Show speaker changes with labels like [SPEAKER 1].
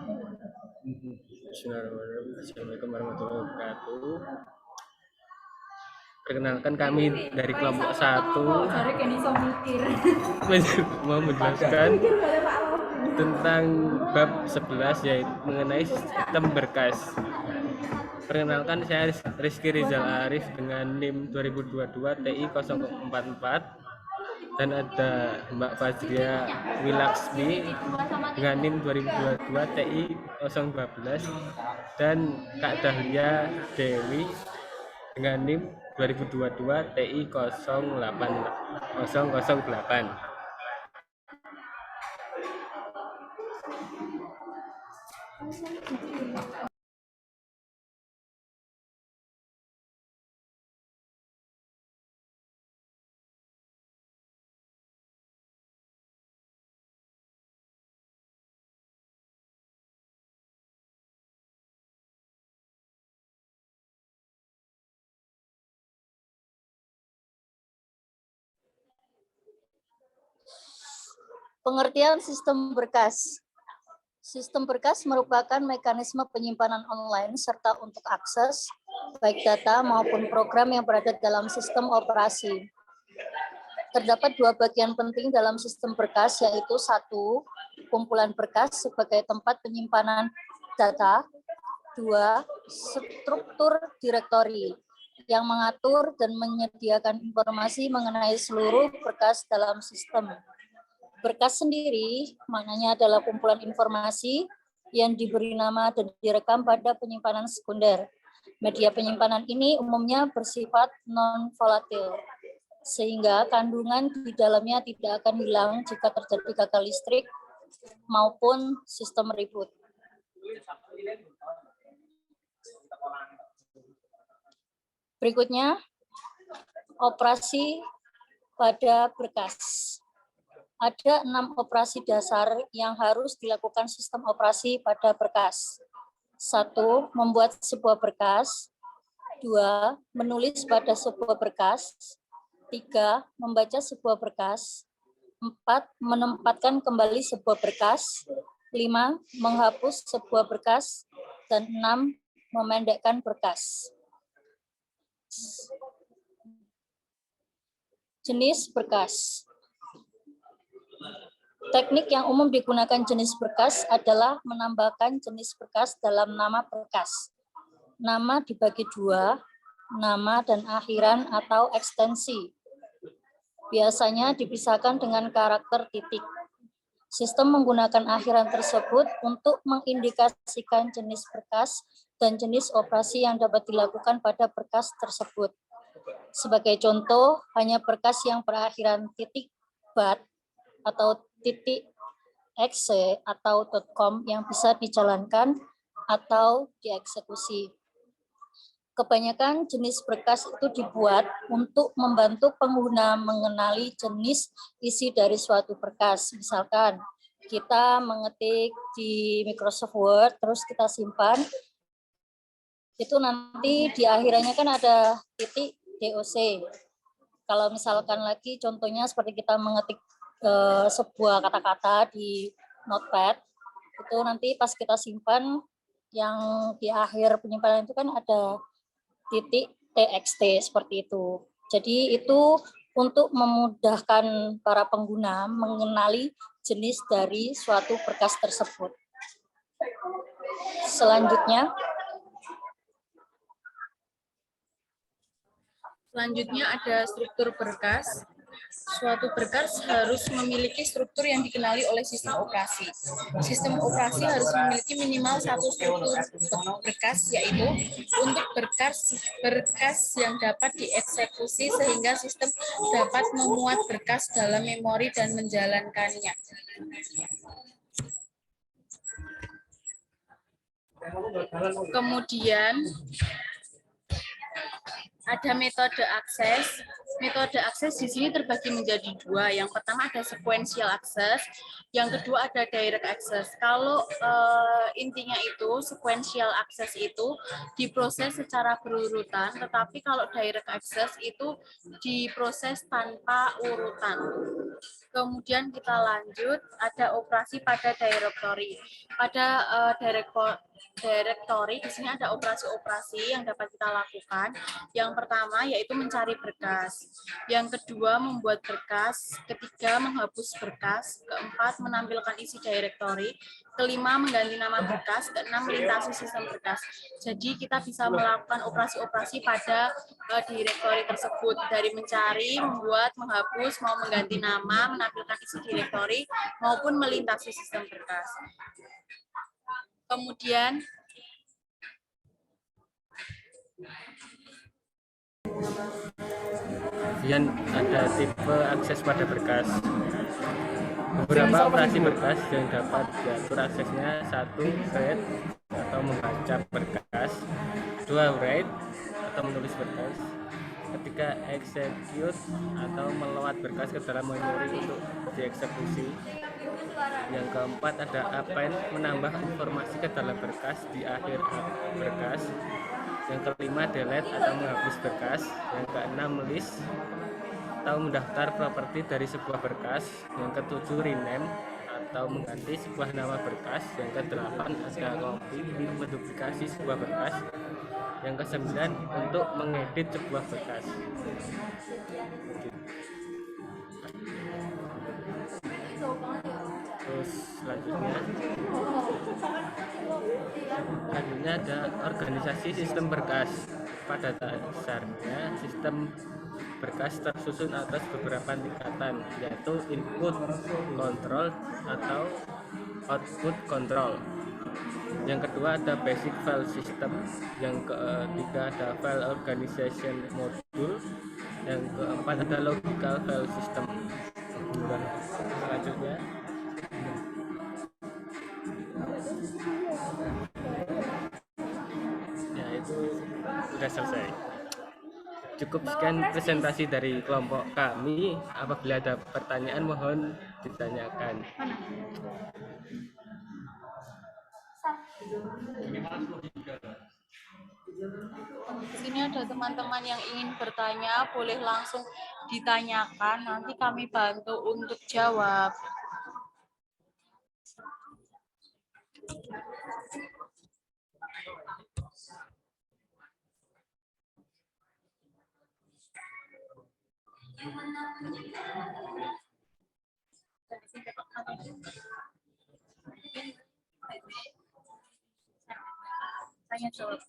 [SPEAKER 1] Bismillahirrahmanirrahim. Assalamualaikum warahmatullahi wabarakatuh. Perkenalkan kami dari kelompok 1 mau menjelaskan tentang bab 11 yaitu mengenai sistem berkas. Perkenalkan saya Rizky Rizal Arif dengan NIM 2022 TI 044 dan ada Mbak Fajria Wilaksmi dengan NIM 2022 TI 012 dan Kak Dahlia Dewi dengan NIM 2022 TI 08008.
[SPEAKER 2] Pengertian sistem berkas. Sistem berkas merupakan mekanisme penyimpanan online serta untuk akses, baik data maupun program yang berada dalam sistem operasi. Terdapat dua bagian penting dalam sistem berkas, yaitu satu, kumpulan berkas sebagai tempat penyimpanan data, dua, struktur direktori yang mengatur dan menyediakan informasi mengenai seluruh berkas dalam sistem. Berkas sendiri maknanya adalah kumpulan informasi yang diberi nama dan direkam pada penyimpanan sekunder. Media penyimpanan ini umumnya bersifat non-volatil, sehingga kandungan di dalamnya tidak akan hilang jika terjadi gagal listrik maupun sistem reboot. Berikutnya, operasi pada berkas. Ada 6 operasi dasar yang harus dilakukan sistem operasi pada berkas. 1. Membuat sebuah berkas. 2. Menulis pada sebuah berkas. 3. Membaca sebuah berkas. 4. Menempatkan kembali sebuah berkas. 5. Menghapus sebuah berkas. Dan 6. Memendekkan berkas. Jenis berkas. Teknik yang umum digunakan jenis berkas adalah menambahkan jenis berkas dalam nama berkas. Nama dibagi dua, nama dan akhiran atau ekstensi. Biasanya dipisahkan dengan karakter titik. Sistem menggunakan akhiran tersebut untuk mengindikasikan jenis berkas dan jenis operasi yang dapat dilakukan pada berkas tersebut. Sebagai contoh, hanya berkas yang berakhiran titik .bat atau titik .exe atau .com yang bisa dijalankan atau dieksekusi. Kebanyakan jenis berkas itu dibuat untuk membantu pengguna mengenali jenis isi dari suatu berkas. Misalkan kita mengetik di Microsoft Word, terus kita simpan, itu nanti di akhirannya kan ada titik .doc. Kalau misalkan lagi contohnya seperti kita mengetik sebuah kata-kata di notepad, itu nanti pas kita simpan yang di akhir penyimpanan itu kan ada titik txt seperti itu. Jadi itu untuk memudahkan para pengguna mengenali jenis dari suatu berkas tersebut. Selanjutnya
[SPEAKER 3] ada struktur berkas. Suatu berkas harus memiliki struktur yang dikenali oleh sistem operasi. Sistem operasi harus memiliki minimal satu struktur berkas, yaitu untuk berkas yang dapat dieksekusi sehingga sistem dapat memuat berkas dalam memori dan menjalankannya. Kemudian ada metode akses. Metode akses di sini terbagi menjadi dua. Yang pertama ada sequential access, yang kedua ada direct access. Kalau intinya itu sequential access itu diproses secara berurutan, tetapi kalau direct access itu diproses tanpa urutan. Kemudian kita lanjut, ada operasi pada directory. Pada directory di sini ada operasi-operasi yang dapat kita lakukan. Yang pertama yaitu mencari berkas. Yang kedua membuat berkas. Ketiga menghapus berkas. Keempat menampilkan isi directory. Kelima mengganti nama berkas. Keenam melintasi sistem berkas. Jadi kita bisa melakukan operasi-operasi pada directory tersebut, dari mencari, membuat, menghapus, mau mengganti nama, menampilkan isi directory, maupun melintasi sistem berkas. Kemudian
[SPEAKER 1] ada tipe akses pada berkas. Beberapa operasi berkas yang dapat diatur aksesnya: 1. Read atau membaca berkas, 2. Write atau menulis berkas, 3. Execute atau melewat berkas ke dalam memori untuk dieksekusi, yang keempat ada append, menambah informasi ke dalam berkas di akhir berkas, yang kelima delete atau menghapus berkas, yang keenam list atau mendaftar properti dari sebuah berkas, yang ketujuh rename atau mengganti sebuah nama berkas, yang kedelapan ada copy, menduplikasi sebuah berkas, yang kesembilan untuk mengedit sebuah berkas. Terus selanjutnya ada organisasi sistem berkas. Pada dasarnya sistem berkas tersusun atas beberapa tingkatan, yaitu input control atau output control. Yang kedua ada basic file system, yang ketiga ada file organization module, yang keempat ada logical file system. Selanjutnya ya, itu sudah selesai. Cukup sekian presentasi dari kelompok kami. Apabila ada pertanyaan mohon ditanyakan.
[SPEAKER 3] di sini ada teman-teman yang ingin bertanya, boleh langsung ditanyakan, nanti kami bantu untuk jawab. Tanya jawab.